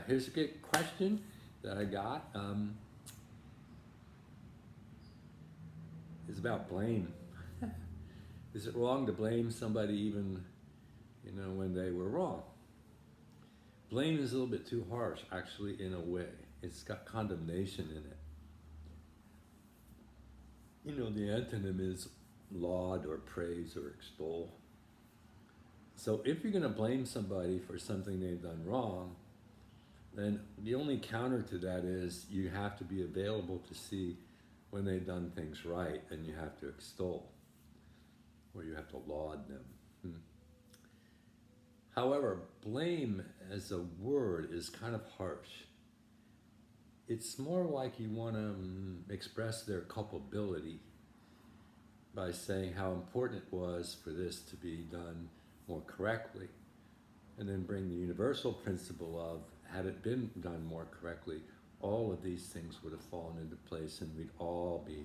Here's a good question that I got. It's about blame. Is it wrong to blame somebody even, when they were wrong? Blame is a little bit too harsh, actually, in a way. It's got condemnation in it. The antonym is laud or praise or extol. So if you're going to blame somebody for something they've done wrong, then the only counter to that is you have to be available to see when they've done things right, and you have to extol, or you have to laud them. However, blame as a word is kind of harsh. It's more like you want to express their culpability by saying how important it was for this to be done more correctly, and then bring the universal principle of, had it been done more correctly, all of these things would have fallen into place and we'd all be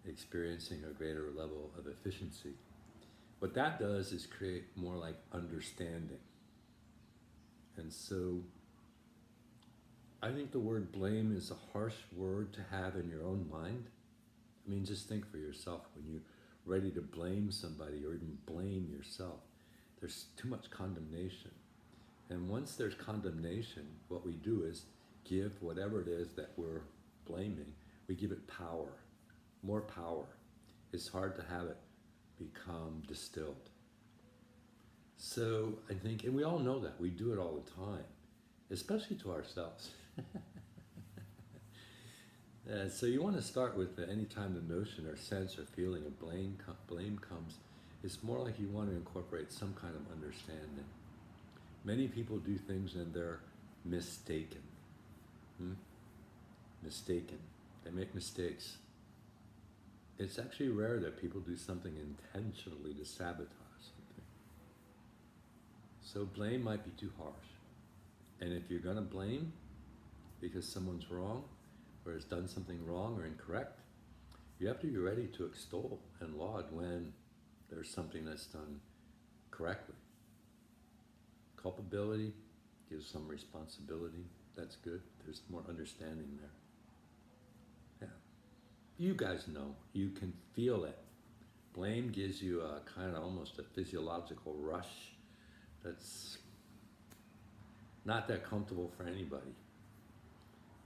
experiencing a greater level of efficiency. What that does is create more like understanding. And so I think the word blame is a harsh word to have in your own mind. I mean, just think for yourself when you're ready to blame somebody or even blame yourself. There's too much condemnation. And once there's condemnation, what we do is give whatever it is that we're blaming, we give it power, more power. It's hard to have it become distilled. So I think, and we all know that, we do it all the time, especially to ourselves. So you want to start with any time the notion or sense or feeling of blame comes, it's more like you want to incorporate some kind of understanding. Many people do things and they're mistaken. Mistaken. They make mistakes. It's actually rare that people do something intentionally to sabotage something. So blame might be too harsh. And if you're going to blame because someone's wrong or has done something wrong or incorrect, you have to be ready to extol and laud when there's something that's done correctly. Culpability gives some responsibility. That's good. There's more understanding there. Yeah. You guys know. You can feel it. Blame gives you a kind of almost a physiological rush that's not that comfortable for anybody.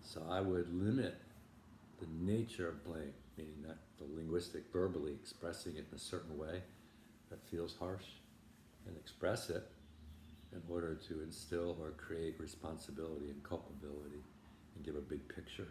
So I would limit the nature of blame, meaning that the linguistic, verbally expressing it in a certain way that feels harsh, and express it in order to instill or create responsibility and culpability and give a big picture.